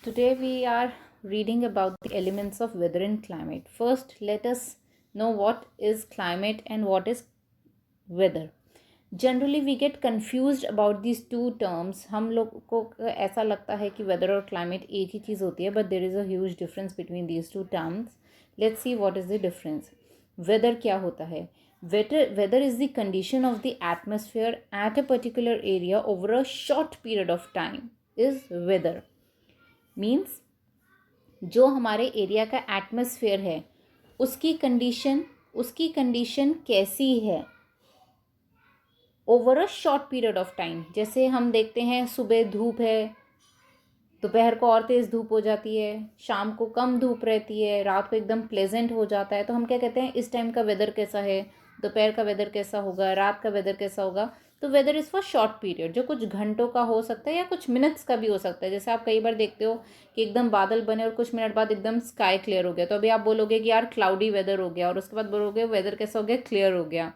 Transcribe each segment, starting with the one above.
Today we are reading about the elements of weather and climate. First, let us know what is climate and what is weather. Generally we get confused about these two terms. हम लोग को ऐसा लगता है कि weather और climate एक ही चीज़ होती है, but there is a huge difference between these two terms. Let's see what is the difference. Weather क्या होता है? Weather is the condition of the atmosphere at a particular area over a short period of time is weather. Means जो हमारे area का atmosphere है उसकी condition कैसी है over a short period of time. जैसे हम देखते हैं सुबह धूप है, दोपहर को और तेज़ धूप हो जाती है, शाम को कम धूप रहती है, रात को एकदम प्लेजेंट हो जाता है. तो हम क्या कहते हैं, इस टाइम का वेदर कैसा है, दोपहर का वेदर कैसा होगा, रात का वेदर कैसा होगा. तो weather is for short period, जो कुछ घंटों का हो सकता है या कुछ मिनट्स का भी हो सकता है. जैसे आप कई बार देखते हो कि एकदम बादल बने और कुछ मिनट बाद एकदम स्काई क्लियर हो गया, तो अभी आप बोलोगे कि यार क्लाउडी वेदर हो गया, और उसके बाद बोलोगे वेदर कैसा हो गया, क्लियर हो गया.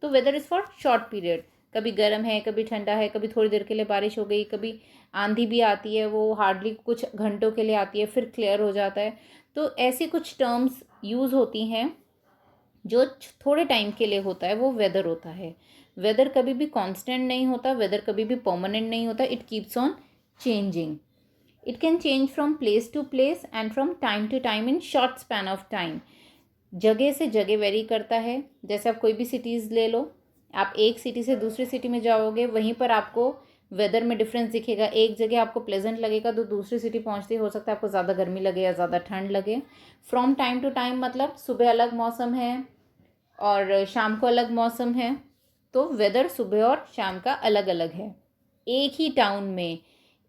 तो weather is for short period. कभी गर्म है, कभी ठंडा है, कभी थोड़ी देर के लिए बारिश हो गई, कभी आंधी भी आती है, वो हार्डली कुछ घंटों के लिए आती है, फिर क्लियर हो जाता है. तो ऐसी कुछ टर्म्स यूज़ होती हैं जो थोड़े टाइम के लिए होता है, वो वेदर होता है. वेदर कभी भी कांस्टेंट नहीं होता, वेदर कभी भी परमानेंट नहीं होता. It keeps on changing. It can change from place to place and from time to time in short span of time. जगह से जगह वेरी करता है. जैसे आप कोई भी सिटीज़ ले लो, आप एक सिटी से दूसरी सिटी में जाओगे, वहीं पर आपको वेदर में डिफरेंस दिखेगा. एक जगह आपको प्लेजेंट लगेगा तो दूसरी सिटी पहुंचते हो सकता है आपको ज़्यादा गर्मी लगे या ज़्यादा ठंड लगे. फ्रॉम टाइम टू टाइम मतलब सुबह अलग मौसम है और शाम को अलग मौसम है, तो वेदर सुबह और शाम का अलग अलग है. एक ही टाउन में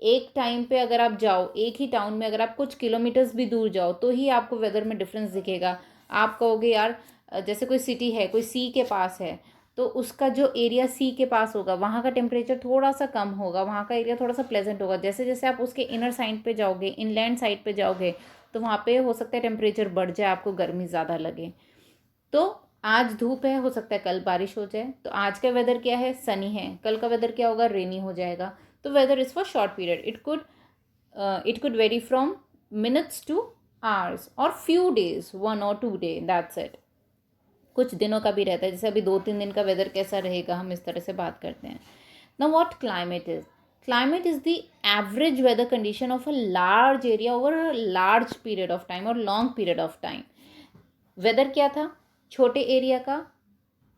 एक टाइम पे अगर आप जाओ, एक ही टाउन में अगर आप कुछ किलोमीटर्स भी दूर जाओ, तो ही आपको वेदर में डिफरेंस दिखेगा. आप कहोगे यार, जैसे कोई सिटी है, कोई सी के पास है, तो उसका जो एरिया सी के पास होगा वहाँ का टेम्परेचर थोड़ा सा कम होगा, वहाँ का एरिया थोड़ा सा प्लेजेंट होगा. जैसे जैसे आप उसके इनर साइड पे जाओगे, इनलैंड साइड पे जाओगे, तो वहाँ पे हो सकता है टेम्परेचर बढ़ जाए, आपको गर्मी ज़्यादा लगे. तो आज धूप है, हो सकता है कल बारिश हो जाए. तो आज का वेदर क्या है, सनी है. कल का वेदर क्या होगा, रेनी हो जाएगा. तो weather is for short period. It could vary from minutes to hours और few days, 1 or 2 day, that's it. कुछ दिनों का भी रहता है, जैसे अभी 2-3 दिन का वेदर कैसा रहेगा, हम इस तरह से बात करते हैं. Now what climate is. Climate is the average weather condition of a large area over a large period of time और long period of time. Weather क्या था, छोटे एरिया का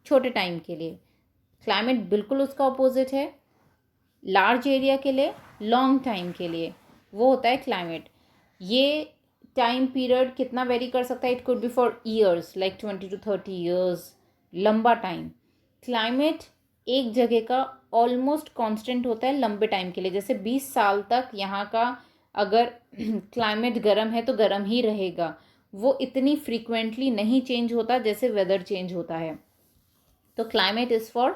छोटे टाइम के लिए. क्लाइमेट बिल्कुल उसका अपोजिट है, लार्ज एरिया के लिए लॉन्ग टाइम के लिए. वो होता है क्लाइमेट. ये टाइम पीरियड कितना वेरी कर सकता है, it could be for years, like 20 to 30 years, लंबा टाइम. क्लाइमेट एक जगह का ऑलमोस्ट कांस्टेंट होता है लंबे टाइम के लिए. जैसे 20 साल तक यहाँ का अगर क्लाइमेट गर्म है तो गर्म ही रहेगा. वो इतनी फ्रीक्वेंटली नहीं चेंज होता जैसे वेदर चेंज होता है. तो क्लाइमेट इज़ फॉर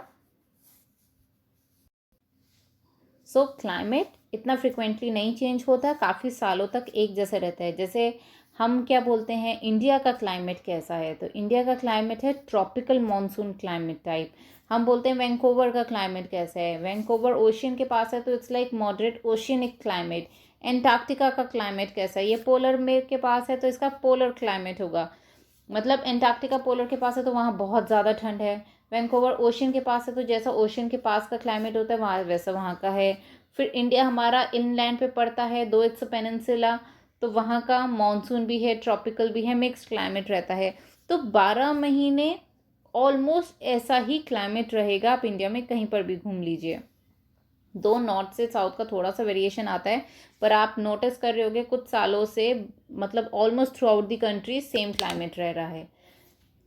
क्लाइमेट इतना फ्रिक्वेंटली नहीं चेंज होता, काफ़ी सालों तक एक जैसा रहता है. जैसे हम क्या बोलते हैं, इंडिया का क्लाइमेट कैसा है, तो इंडिया का क्लाइमेट है ट्रॉपिकल मॉनसून क्लाइमेट टाइप. हम बोलते हैं वैंकूवर का क्लाइमेट कैसा है, वैंकूवर ओशियन के पास है तो it's like moderate oceanic climate. Antarctica का क्लाइमेट कैसा है, ये पोलर में के पास है तो इसका पोलर क्लाइमेट होगा. मतलब एंटार्क्टिका पोलर के पास है तो वहाँ बहुत ज़्यादा ठंड है. वैंकूवर ओशियन के पास है तो जैसा ओशियन के पास का क्लाइमेट होता है वहाँ वैसा वहाँ का है. फिर इंडिया हमारा इनलैंड पे पड़ता है, दो इट्स पेनिनसुला, तो वहाँ का मानसून भी है, ट्रॉपिकल भी है, मिक्स्ड क्लाइमेट रहता है. तो 12 महीने ऑलमोस्ट ऐसा ही क्लाइमेट रहेगा. आप इंडिया में कहीं पर भी घूम लीजिए. दो नॉर्थ से साउथ का थोड़ा सा वेरिएशन आता है, पर आप नोटिस कर रहे होगे कुछ सालों से, मतलब almost through out the country same climate रह रहा है.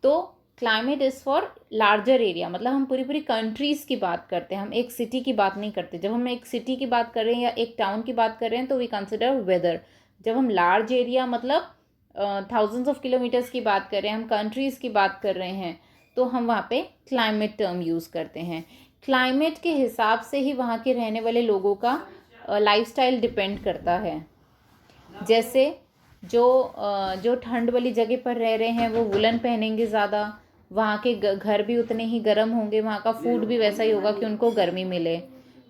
तो climate is for larger area, मतलब हम पूरी पूरी कंट्रीज़ की बात करते हैं, हम एक सिटी की बात नहीं करते. जब हम एक सिटी की बात कर रहे हैं या एक टाउन की बात कर रहे हैं तो वी कंसिडर वेदर. जब हम लार्ज एरिया मतलब थाउजेंड्स ऑफ किलोमीटर्स की बात कर रहे हैं, हम कंट्रीज़ की बात कर रहे हैं, तो हम वहाँ पे क्लाइमेट टर्म यूज़ करते हैं. क्लाइमेट के हिसाब से ही वहाँ के रहने वाले लोगों का लाइफस्टाइल डिपेंड करता है. जैसे जो ठंड वाली जगह पर रह रहे हैं वो वुलन पहनेंगे ज़्यादा, वहाँ के घर भी उतने ही गर्म होंगे, वहाँ का फूड भी वैसा ही होगा कि उनको गर्मी मिले.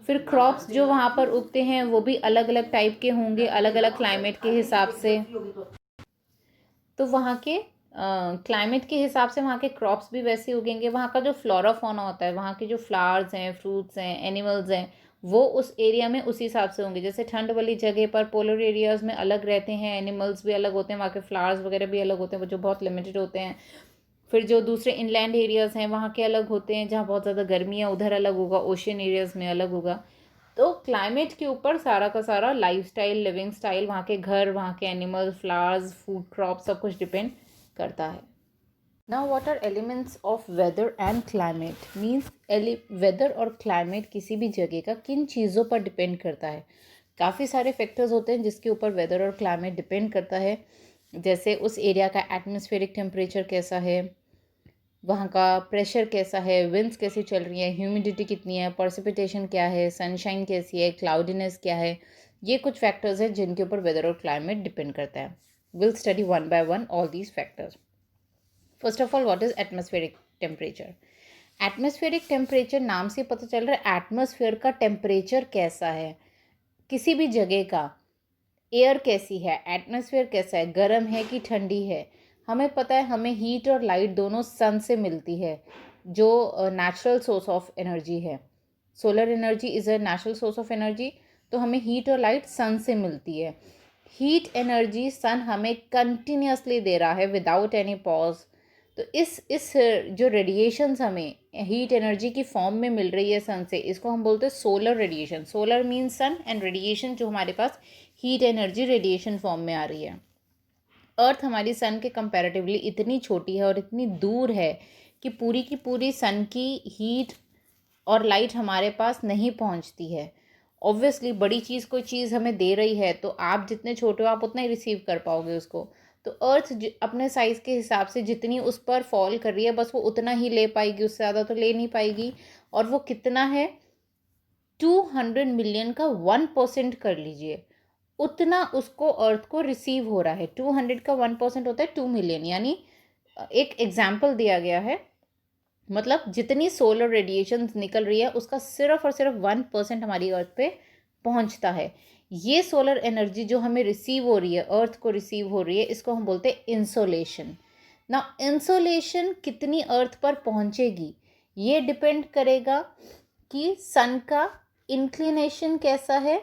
फिर क्रॉप्स जो वहाँ पर उगते हैं वो भी अलग अलग टाइप के होंगे, अलग अलग क्लाइमेट के हिसाब से। तो वहाँ के क्लाइमेट के हिसाब से वहाँ के क्रॉप्स भी वैसे उगेंगे। वहाँ का जो फ्लोरा फौना होता है, वहाँ के जो फ्लावर्स हैं, फ्रूट्स हैं, एनिमल्स हैं, वो उस एरिया में उसी हिसाब से होंगे। जैसे ठंड वाली जगह पर पोलर एरियाज़ में अलग रहते हैं, एनिमल्स भी अलग होते हैं, वहाँ के फ्लावर्स वगैरह भी अलग होते हैं, वो जो बहुत लिमिटेड होते हैं। फिर जो दूसरे इनलैंड एरियाज़ हैं वहाँ के अलग होते हैं, जहाँ बहुत ज़्यादा गर्मी है उधर अलग होगा, ओशियन एरियाज़ में अलग होगा। तो क्लाइमेट के ऊपर सारा का सारा लाइफस्टाइल, लिविंग स्टाइल, वहाँ के घर, वहाँ के एनिमल, फ्लावर्स, फूड क्रॉप, सब कुछ डिपेंड करता है। Now what are elements of weather and climate means weather और क्लाइमेट किसी भी जगह का किन चीज़ों पर डिपेंड करता है। काफ़ी सारे फैक्टर्स होते हैं जिसके ऊपर वेदर और क्लाइमेट डिपेंड करता है। जैसे उस एरिया का एटमॉस्फेरिक टेम्परेचर कैसा है, वहाँ का प्रेशर कैसा है, विंड्स कैसी चल रही है, ह्यूमिडिटी कितनी है, पर्सिपिटेशन क्या है, सनशाइन कैसी है, क्लाउडीनेस क्या है। ये कुछ फैक्टर्स हैं जिनके ऊपर वेदर और क्लाइमेट डिपेंड करता है। Will study one by one all these factors. First of all, what is atmospheric temperature. Atmospheric temperature नाम से पता चल रहा है एटमॉस्फेयर का टेम्परेचर कैसा है, किसी भी जगह का। एयर कैसी है, एटमॉस्फेयर कैसा है, गर्म है कि ठंडी है। हमें पता है हमें हीट और लाइट दोनों सन से मिलती है, जो नेचुरल सोर्स ऑफ एनर्जी है। Solar energy is a natural source of energy. तो हमें हीट और लाइट सन से मिलती है। हीट एनर्जी सन हमें कंटिन्यूसली दे रहा है विदाउट एनी पॉज। तो इस जो रेडिएशंस हमें हीट एनर्जी की फॉर्म में मिल रही है सन से, इसको हम बोलते हैं solar radiation. Solar means sun and radiation जो हमारे पास हीट एनर्जी रेडिएशन फॉर्म में आ रही है। अर्थ हमारी सन के कंपैरेटिवली इतनी छोटी है और इतनी दूर है कि पूरी की पूरी सन की हीट और लाइट हमारे पास नहीं पहुंचती है। ऑब्वियसली बड़ी चीज़ कोई चीज़ हमें दे रही है तो आप जितने छोटे हो आप उतना ही रिसीव कर पाओगे उसको। तो अर्थ अपने साइज़ के हिसाब से जितनी उस पर फॉल कर रही है बस वो उतना ही ले पाएगी, उससे ज़्यादा तो ले नहीं पाएगी। और वो कितना है, 200 मिलियन का 1% कर लीजिए, उतना उसको अर्थ को रिसीव हो रहा है। 200 का 1% होता है 2 मिलियन। यानी एक एग्जाम्पल दिया गया है, मतलब जितनी सोलर रेडिएशन निकल रही है उसका सिर्फ और सिर्फ 1% हमारी अर्थ पे पहुंचता है। ये सोलर एनर्जी जो हमें रिसीव हो रही है, अर्थ को रिसीव हो रही है, इसको हम बोलते हैं इंसोलेशन। ना इंसोलेशन कितनी अर्थ पर पहुंचेगी ये डिपेंड करेगा कि सन का इंक्लिनेशन कैसा है,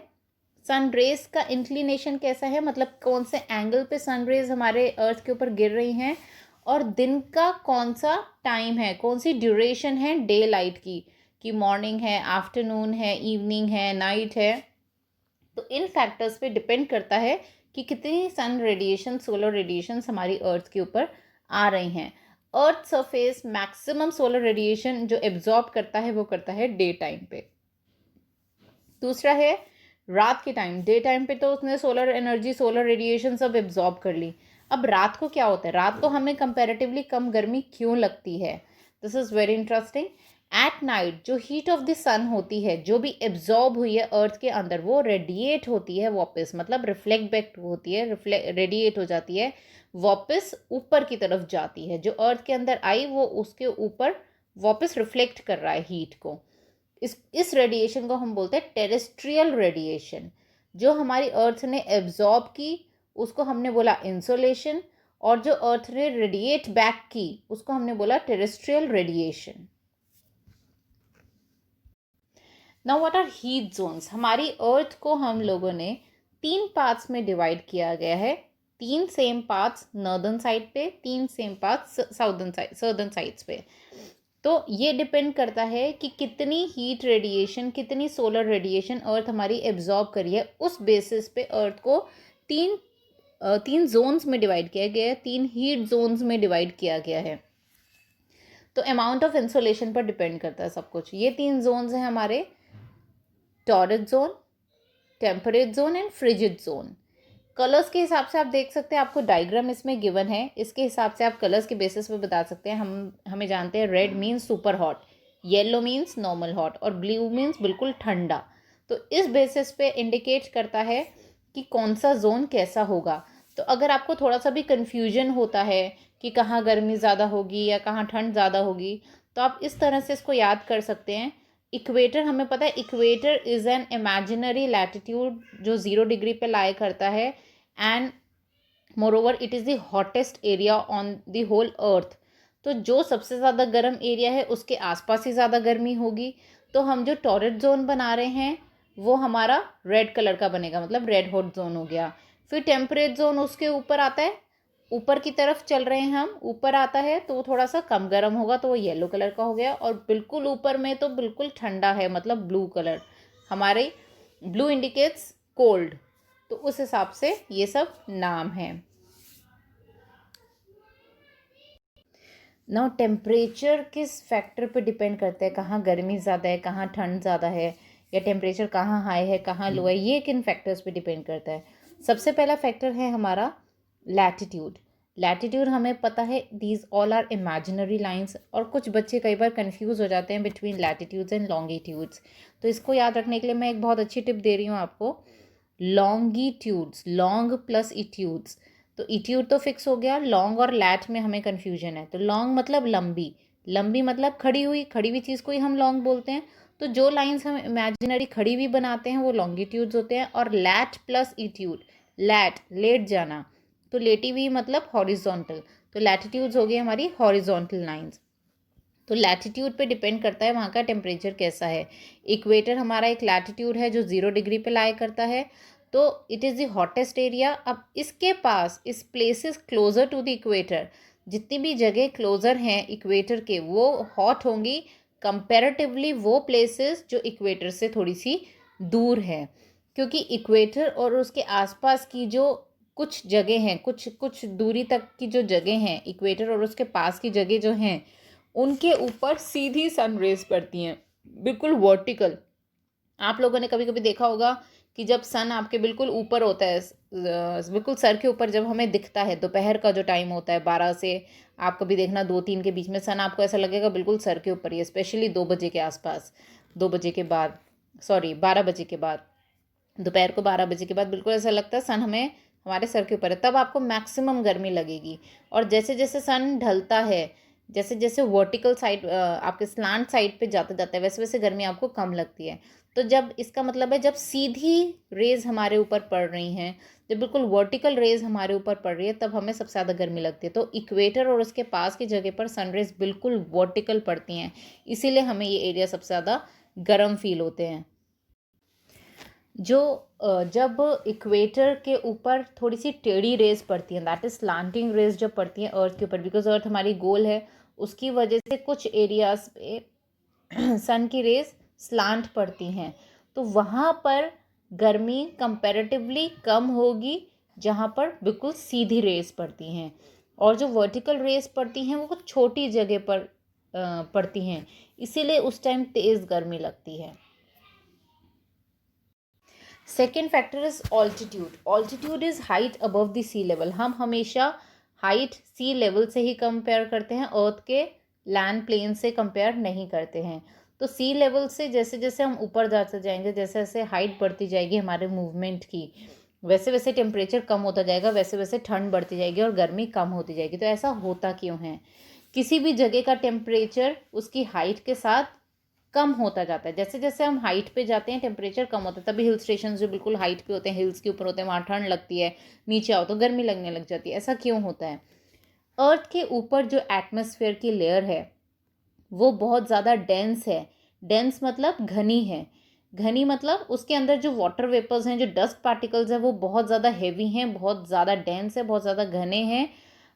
सन रेज का इंक्लिनेशन कैसा है, मतलब कौन से एंगल पे सन रेज हमारे अर्थ के ऊपर गिर रही हैं, और दिन का कौन सा टाइम है, कौन सी ड्यूरेशन है डे लाइट की, कि मॉर्निंग है, आफ्टरनून है, इवनिंग है, नाइट है। तो इन फैक्टर्स पे डिपेंड करता है कि कितनी सन रेडिएशन, सोलर रेडिएशन हमारी अर्थ के ऊपर आ रही हैं। Earth surface maximum solar radiation जो एब्जॉर्ब करता है वो करता है डे टाइम पे। दूसरा है रात के टाइम। डे टाइम पे तो उसने सोलर एनर्जी, सोलर रेडिएशन सब एब्जॉर्ब कर ली। अब रात को क्या होता है, रात को हमें कंपैरेटिवली कम गर्मी क्यों लगती है, this is very interesting. At night जो हीट ऑफ द सन होती है, जो भी एब्जॉर्ब हुई है अर्थ के अंदर, वो रेडिएट होती है वापस, मतलब रिफ्लेक्ट बैक होती है, रेडिएट हो जाती है, वापस ऊपर की तरफ जाती है। जो अर्थ के अंदर आई वो उसके ऊपर वापस रिफ्लेक्ट कर रहा है हीट को। इस रेडिएशन को हम बोलते हैं टेरेस्ट्रियल रेडिएशन। जो हमारी अर्थ ने एब्जॉर्ब की उसको हमने बोला इंसोलेशन, और जो अर्थ ने रेडिएट बैक की उसको हमने बोला terrestrial radiation. Now what are heat zones. हमारी अर्थ को हम लोगों ने 3 पार्ट्स में डिवाइड किया गया है। 3 सेम पार्ट्स नॉर्दर्न साइड पे, 3 सेम पार्ट्स सदर्न साइड्स पे। तो ये डिपेंड करता है कि कितनी हीट रेडिएशन, कितनी सोलर रेडिएशन अर्थ हमारी एब्जॉर्ब करी है। उस बेसिस पे अर्थ को तीन जोन्स में डिवाइड किया गया है, 3 हीट जोन्स में डिवाइड किया गया है। तो अमाउंट ऑफ इंसोलेशन पर डिपेंड करता है सब कुछ। ये 3 जोन्स हैं हमारे, torrid zone, temperate zone and frigid zone. Colours के हिसाब से आप देख सकते हैं, आपको डायग्राम इसमें गिवन है, इसके हिसाब से आप कलर्स के बेसिस पे बता सकते हैं। हमें जानते हैं red means super hot, yellow means normal hot और ब्लू मीन्स बिल्कुल ठंडा। तो इस बेसिस पे इंडिकेट करता है कि कौन सा जोन कैसा होगा। तो अगर आपको थोड़ा सा भी कन्फ्यूजन होता है कि कहाँ गर्मी ज़्यादा होगी या कहाँ ठंड ज़्यादा होगी, तो आप इस तरह से इसको याद कर सकते हैं। इक्वेटर हमें पता है, equator is an imaginary latitude जो 0 डिग्री पे लाई करता है, and moreover it is the hottest area on the whole earth. तो जो सबसे ज़्यादा गर्म एरिया है उसके आसपास ही ज़्यादा गर्मी होगी। तो हम जो टॉररेट जोन बना रहे हैं वो हमारा रेड कलर का बनेगा, मतलब रेड हॉट जोन हो गया। फिर टेम्परेट जोन उसके ऊपर आता है, ऊपर की तरफ चल रहे हैं हम, ऊपर आता है तो वो थोड़ा सा कम गर्म होगा, तो वो येलो कलर का हो गया। और बिल्कुल ऊपर में तो बिल्कुल ठंडा है, मतलब ब्लू कलर, हमारे ब्लू इंडिकेट्स कोल्ड। तो उस हिसाब से ये सब नाम है। नाउ टेम्परेचर किस फैक्टर पे डिपेंड करता है, कहाँ गर्मी ज़्यादा है, कहाँ ठंड ज़्यादा है, या टेम्परेचर कहाँ हाई है कहाँ लो है, ये किन फैक्टर्स पे डिपेंड करता है। सबसे पहला फैक्टर है हमारा लैटिट्यूड। लैटिट्यूड हमें पता है these all are imaginary lines, और कुछ बच्चे कई बार कंफ्यूज हो जाते हैं बिटवीन लैटिट्यूड्स एंड लॉन्गिट्यूड्स। तो इसको याद रखने के लिए मैं एक बहुत अच्छी टिप दे रही हूँ आपको। लॉन्गिट्यूड्स, लॉन्ग प्लस इट्यूड्स, तो इट्यूड तो फिक्स हो गया, लॉन्ग और लैट में हमें कन्फ्यूजन है। तो लॉन्ग मतलब लंबी, लंबी मतलब खड़ी हुई चीज़ को ही हम लॉन्ग बोलते हैं। तो जो लाइंस हम इमेजिनरी खड़ी हुई बनाते हैं वो लॉन्गिट्यूड्स होते हैं। और लैट प्लस इट्यूड, लैट लेट जाना, तो लेटी हुई मतलब हॉरिजॉन्टल, तो लैटिट्यूड्स हो गई हमारी हॉरिजॉन्टल लाइंस। तो लैटिट्यूड पे डिपेंड करता है वहाँ का टेम्परेचर कैसा है। इक्वेटर हमारा एक लैटिट्यूड है जो 0 डिग्री पे लाई करता है, तो it is the hottest area. अब इसके पास, इस places closer to the equator, जितनी भी जगह क्लोजर हैं इक्वेटर के वो हॉट होंगी कंपैरेटिवली वो प्लेसेस जो इक्वेटर से थोड़ी सी दूर है। क्योंकि इक्वेटर और उसके आसपास की जो कुछ जगह हैं, कुछ कुछ दूरी तक की जो जगह हैं, इक्वेटर और उसके पास की जगह जो हैं, उनके ऊपर सीधी सन रेज पड़ती हैं, बिल्कुल वर्टिकल। आप लोगों ने कभी कभी देखा होगा कि जब सन आपके बिल्कुल ऊपर होता है, बिल्कुल सर के ऊपर जब हमें दिखता है, दोपहर का जो टाइम होता है 12 से, आप कभी देखना 2-3 के बीच में सन आपको ऐसा लगेगा बिल्कुल सर के ऊपर ही है, स्पेशली 2 बजे के आसपास, 2 बजे के बाद, सॉरी 12 बजे के बाद, दोपहर को 12 बजे के बाद बिल्कुल ऐसा लगता है सन हमें हमारे सर के ऊपर है, तब आपको मैक्सिमम गर्मी लगेगी। और जैसे जैसे सन ढलता है, जैसे जैसे वर्टिकल साइड आपके स्लांट साइड पे जाते जाते हैं, वैसे वैसे गर्मी आपको कम लगती है। तो जब इसका मतलब है जब सीधी रेज हमारे ऊपर पड़ रही हैं, जब बिल्कुल वर्टिकल रेज हमारे ऊपर पड़ रही है, तब हमें सबसे ज़्यादा गर्मी लगती है। तो इक्वेटर और उसके पास की जगह पर सन रेज बिल्कुल वर्टिकल पड़ती हैं, इसीलिए हमें ये एरिया सबसे ज़्यादा गर्म फील होते हैं। जो जब इक्वेटर के ऊपर थोड़ी सी टेढ़ी रेज पड़ती है, दैट इज स्लांटिंग रेज जब पड़ती है अर्थ के ऊपर, बिकॉज अर्थ हमारी गोल है, उसकी वजह से कुछ एरियाज पे सन की रेज स्लांट पड़ती हैं, तो वहाँ पर गर्मी कंपैरेटिवली कम होगी जहाँ पर बिल्कुल सीधी रेज पड़ती हैं। और जो वर्टिकल रेज पड़ती हैं वो छोटी जगह पर पड़ती हैं, इसीलिए उस टाइम तेज़ गर्मी लगती है। Second factor is altitude. Altitude is height above the sea level. हम हमेशा हाइट सी लेवल से ही कंपेयर करते हैं, अर्थ के लैंड प्लेन से कंपेयर नहीं करते हैं। तो सी लेवल से जैसे जैसे हम ऊपर जाते जाएंगे, जैसे जैसे हाइट बढ़ती जाएगी हमारे मूवमेंट की, वैसे वैसे टेम्परेचर कम होता जाएगा, वैसे वैसे ठंड बढ़ती जाएगी और गर्मी कम होती जाएगी। तो ऐसा होता क्यों है? किसी भी जगह का टेम्परेचर उसकी हाइट के साथ कम होता जाता है। जैसे जैसे हम हाइट पे जाते हैं टेम्परेचर कम होता है, तभी हिल स्टेशन जो बिल्कुल हाइट पे होते हैं, हिल्स के ऊपर होते हैं, वहाँ ठंड लगती है, नीचे आओ तो गर्मी लगने लग जाती है। ऐसा क्यों होता है? अर्थ के ऊपर जो एटमॉस्फेयर की लेयर है वो बहुत ज़्यादा डेंस है। डेंस मतलब घनी है। घनी मतलब उसके अंदर जो वाटर वेपर्स हैं, जो डस्ट पार्टिकल्स हैं, वो बहुत ज़्यादा हैवी हैं, बहुत ज़्यादा डेंस है, बहुत ज़्यादा घने हैं।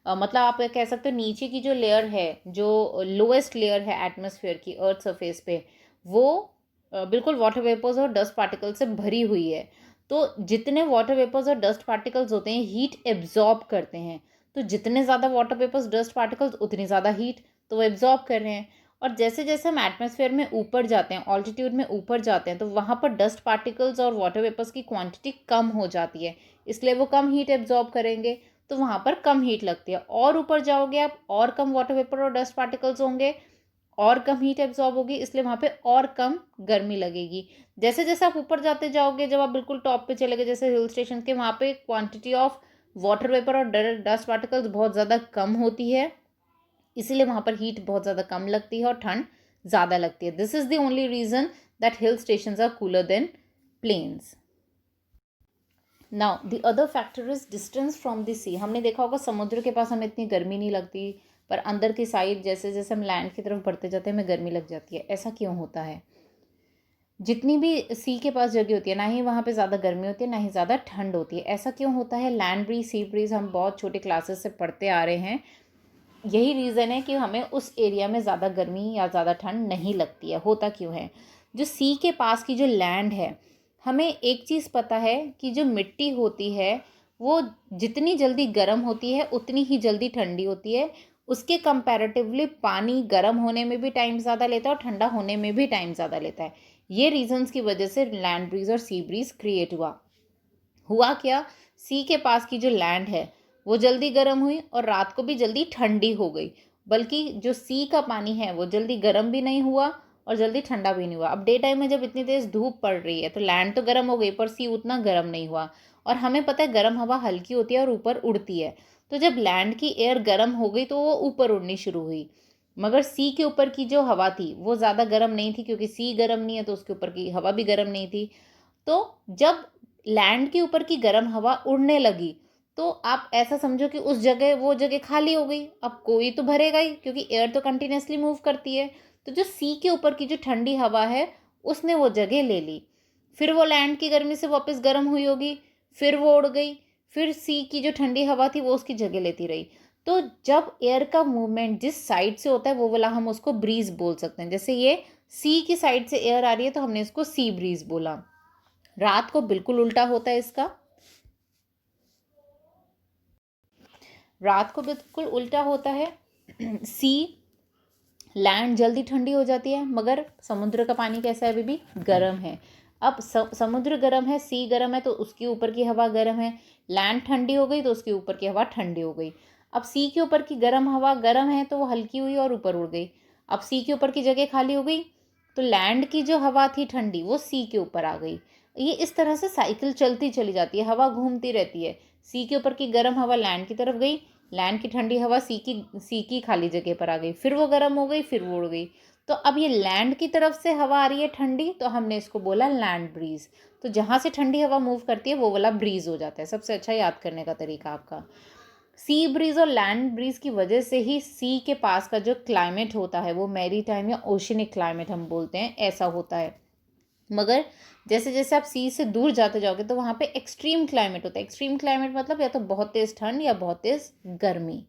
मतलब आप कह सकते हो नीचे की जो लेयर है, जो लोएस्ट लेयर है एटमॉस्फेयर की अर्थ सरफेस पे, वो बिल्कुल वाटर वेपर्स और डस्ट पार्टिकल्स से भरी हुई है। तो जितने वाटर वेपर्स और डस्ट पार्टिकल्स होते हैं हीट एब्जॉर्ब करते हैं। तो जितने ज़्यादा वाटर वेपर्स डस्ट पार्टिकल्स उतनी ज़्यादा हीट तो वो एब्जॉर्ब कर रहे हैं। और जैसे जैसे हम एटमॉस्फेयर में ऊपर जाते हैं, ऑल्टीट्यूड में ऊपर जाते हैं, तो वहाँ पर डस्ट पार्टिकल्स और वाटर वेपर्स की क्वांटिटी कम हो जाती है, इसलिए वो कम हीट एब्जॉर्ब करेंगे, तो वहाँ पर कम हीट लगती है। और ऊपर जाओगे आप, और कम वाटर वेपर और डस्ट पार्टिकल्स होंगे, और कम हीट एब्जॉर्ब होगी, इसलिए वहाँ पे और कम गर्मी लगेगी। जैसे जैसे आप ऊपर जाते जाओगे, जब आप बिल्कुल टॉप पे चले गए जैसे हिल स्टेशन के, वहाँ पे क्वांटिटी ऑफ वाटर वेपर और डस्ट पार्टिकल्स बहुत ज़्यादा कम होती है, इसीलिए वहाँ पर हीट बहुत ज़्यादा कम लगती है और ठंड ज़्यादा लगती है. This is the only reason that hill stations are cooler than plains. Now the other factor is distance from the sea. हमने देखा होगा समुद्र के पास हमें इतनी गर्मी नहीं लगती, पर अंदर की साइड जैसे जैसे हम लैंड की तरफ बढ़ते जाते हैं हमें गर्मी लग जाती है. ऐसा क्यों होता है? जितनी भी सी के पास जगह होती है ना ही वहाँ पे ज़्यादा गर्मी होती है ना ही ज़्यादा ठंड होती है. ऐसा क्यों होता है? लैंड ब्रीज, सी ब्रीज हम बहुत छोटे क्लासेस से पढ़ते आ रहे हैं. यही रीज़न है कि हमें उस एरिया में ज़्यादा गर्मी या ज़्यादा ठंड नहीं लगती है. होता क्यों है? जो सी के पास की जो लैंड है, हमें एक चीज़ पता है कि जो मिट्टी होती है वो जितनी जल्दी गर्म होती है उतनी ही जल्दी ठंडी होती है. उसके कंपैरेटिवली पानी गर्म होने में भी टाइम ज़्यादा लेता है और ठंडा होने में भी टाइम ज़्यादा लेता है. ये रीजंस की वजह से लैंड ब्रीज और सी ब्रीज क्रिएट हुआ क्या? सी के पास की जो लैंड है वो जल्दी गर्म हुई और रात को भी जल्दी ठंडी हो गई. बल्कि जो सी का पानी है वो जल्दी गर्म भी नहीं हुआ और जल्दी ठंडा भी नहीं हुआ. अब डे टाइम में जब इतनी तेज़ धूप पड़ रही है तो लैंड तो गर्म हो गई पर सी उतना गर्म नहीं हुआ. और हमें पता है गर्म हवा हल्की होती है और ऊपर उड़ती है. तो जब लैंड की एयर गर्म हो गई तो वो ऊपर उड़नी शुरू हुई. मगर सी के ऊपर की जो हवा थी वो ज़्यादा गर्म नहीं थी, क्योंकि सी गर्म नहीं है तो उसके ऊपर की हवा भी गर्म नहीं थी. तो जब लैंड के ऊपर की गर्म हवा उड़ने लगी तो आप ऐसा समझो कि उस जगह वो जगह खाली हो गई. अब कोई तो भरेगा ही, क्योंकि एयर तो कंटिन्यूसली मूव करती है. तो जो सी के ऊपर की जो ठंडी हवा है उसने वो जगह ले ली. फिर वो लैंड की गर्मी से वापस गर्म हुई होगी, फिर वो उड़ गई, फिर सी की जो ठंडी हवा थी वो उसकी जगह लेती रही. तो जब एयर का मूवमेंट जिस साइड से होता है वो वाला हम उसको ब्रीज बोल सकते हैं. जैसे ये सी की साइड से एयर आ रही है तो हमने इसको सी ब्रीज बोला. रात को बिल्कुल उल्टा होता है इसका. रात को बिल्कुल उल्टा होता है. सी लैंड जल्दी ठंडी हो जाती है मगर समुद्र का पानी कैसा है? अभी भी गर्म है. अब समुद्र गर्म है, सी गर्म है तो उसके ऊपर की हवा गर्म है. लैंड ठंडी हो गई तो उसके ऊपर की हवा ठंडी हो गई. अब सी के ऊपर की गर्म हवा गर्म है तो वो हल्की हुई और ऊपर उड़ गई. अब सी के ऊपर की जगह खाली हो गई तो लैंड की जो हवा थी ठंडी वो सी के ऊपर आ गई. ये इस तरह से साइकिल चलती चली जाती है, हवा घूमती रहती है. सी के ऊपर की गर्म हवा लैंड की तरफ गई, लैंड की ठंडी हवा सी की खाली जगह पर आ गई, फिर वो गर्म हो गई, फिर वो उड़ गई. तो अब ये लैंड की तरफ से हवा आ रही है ठंडी तो हमने इसको बोला लैंड ब्रीज. तो जहाँ से ठंडी हवा मूव करती है वो वाला ब्रीज हो जाता है. सबसे अच्छा याद करने का तरीका आपका. सी ब्रीज और लैंड ब्रीज की वजह से ही सी के पास का जो क्लाइमेट होता है वो मैरी टाइम या ओशनिक क्लाइमेट हम बोलते हैं, ऐसा होता है. मगर जैसे जैसे आप सी से दूर जाते जाओगे तो वहाँ पे एक्सट्रीम क्लाइमेट होता है. एक्सट्रीम क्लाइमेट मतलब या तो बहुत तेज़ ठंड या बहुत तेज़ गर्मी.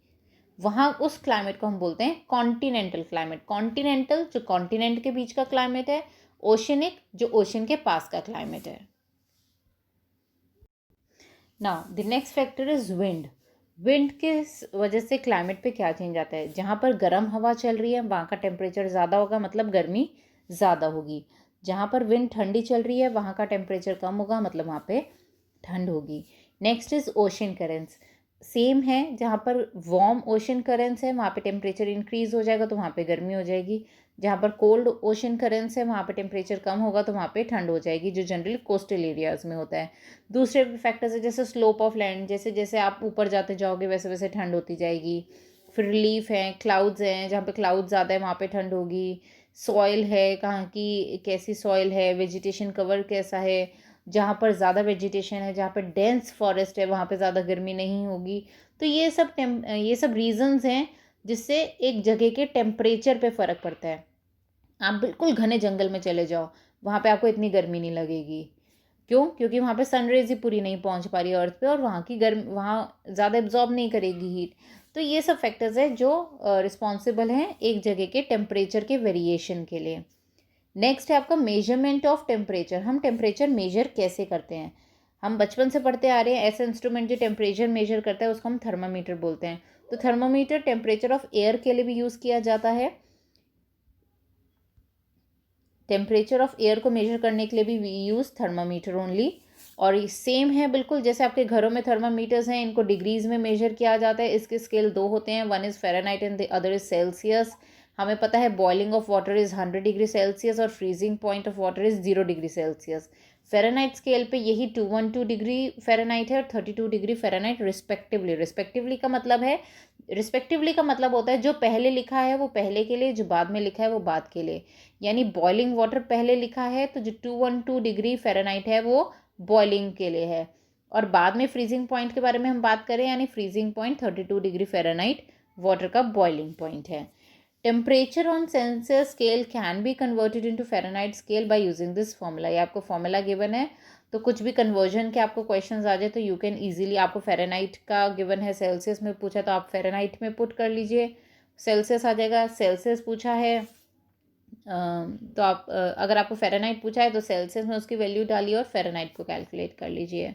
वहाँ उस क्लाइमेट को हम बोलते हैं कॉन्टिनेंटल क्लाइमेट. कॉन्टिनेंटल जो कॉन्टिनेंट के बीच का क्लाइमेट है, ओशनिक जो ओशन के पास का क्लाइमेट है. Now the next factor is wind. Wind के वजह से क्लाइमेट पे क्या चेंज आता है? जहाँ पर गर्म हवा चल रही है वहाँ का टेम्परेचर ज़्यादा होगा, मतलब गर्मी ज़्यादा होगी. जहाँ पर विंड ठंडी चल रही है वहाँ का टेम्परेचर कम होगा, मतलब वहाँ पे ठंड होगी. Next is ocean currents. Same है, जहाँ पर वार्म ओशन करेंट्स है वहाँ पे टेम्परेचर इंक्रीज हो जाएगा तो वहाँ पे गर्मी हो जाएगी. जहाँ पर कोल्ड ओशन करेंट्स है वहाँ पे टेम्परेचर कम होगा तो वहाँ पे ठंड हो जाएगी, जो जनरली कोस्टल एरियाज़ में होता है. दूसरे फैक्टर्स है जैसे स्लोप ऑफ लैंड, जैसे जैसे आप ऊपर जाते जाओगे वैसे वैसे ठंड होती जाएगी. फिर रिलीफ है, क्लाउड्स हैं, जहाँ पे क्लाउड ज़्यादा है वहाँ पे ठंड होगी. सॉइल है, कहाँ की कैसी सॉइल है, वेजिटेशन कवर कैसा है. जहाँ पर ज़्यादा वेजिटेशन है, जहाँ पर डेंस फॉरेस्ट है वहाँ पे ज़्यादा गर्मी नहीं होगी. तो ये सब रीजंस हैं जिससे एक जगह के टेम्परेचर पे फ़र्क पड़ता है. आप बिल्कुल घने जंगल में चले जाओ, वहाँ पे आपको इतनी गर्मी नहीं लगेगी. क्यों? क्योंकि वहाँ पे सनरेज ही पूरी नहीं पहुँच पा रही है अर्थ पे और वहाँ की गर्मी वहाँ ज़्यादा एब्जॉर्ब नहीं करेगी हीट. तो ये सब फैक्टर्स है जो रिस्पॉन्सिबल हैं एक जगह के टेम्परेचर के वेरिएशन के लिए. नेक्स्ट है आपका मेजरमेंट ऑफ टेम्परेचर. हम टेम्परेचर मेजर कैसे करते हैं? हम बचपन से पढ़ते आ रहे हैं ऐसा इंस्ट्रूमेंट जो टेम्परेचर मेजर करता है उसको हम थर्मामीटर बोलते हैं. तो थर्मामीटर टेम्परेचर ऑफ एयर के लिए भी यूज़ किया जाता है. टेम्परेचर ऑफ एयर को मेजर करने के लिए भी वी यूज़ थर्मामीटर ओनली. और सेम है बिल्कुल जैसे आपके घरों में थर्मामीटर्स हैं, इनको डिग्रीज में मेजर किया जाता है. इसके स्केल दो होते हैं, one is Fahrenheit and the other is Celsius. हमें पता है boiling of water is 100 degree Celsius और freezing point of water is 0 degree Celsius. Fahrenheit scale पे यही 212 डिग्री फ़ारेनहाइट है और 32 डिग्री फ़ारेनहाइट रिस्पेक्टिवली। रिस्पेक्टिवली का मतलब है, रिस्पेक्टिवली का मतलब होता है जो पहले लिखा है वो पहले के लिए, जो बाद में लिखा है वो बाद के लिए। यानी बॉइलिंग वाटर पहले लिखा है तो जो 212 डिग्री फ़ारेनहाइट है वो बॉइलिंग के लिए है, और बाद में फ्रीजिंग पॉइंट के बारे में हम बात करें यानी freezing point 32 degree Fahrenheit water का बॉइलिंग पॉइंट है। Temperature on Celsius scale can be converted into Fahrenheit scale by using this formula. ये आपको फॉर्मूला गिवन है, तो कुछ भी कन्वर्जन के आपको क्वेश्चंस आ जाए तो यू कैन ईजिली, आपको फ़ारेनहाइट का गिवन है, सेल्सियस में पूछा तो आप फ़ारेनहाइट में पुट कर लीजिए, सेल्सियस आ जाएगा। सेल्सियस पूछा है तो आप अगर आपको फ़ारेनहाइट पूछा है तो सेल्सियस में उसकी वैल्यू डालिए और फ़ारेनहाइट को कैलकुलेट कर लीजिए।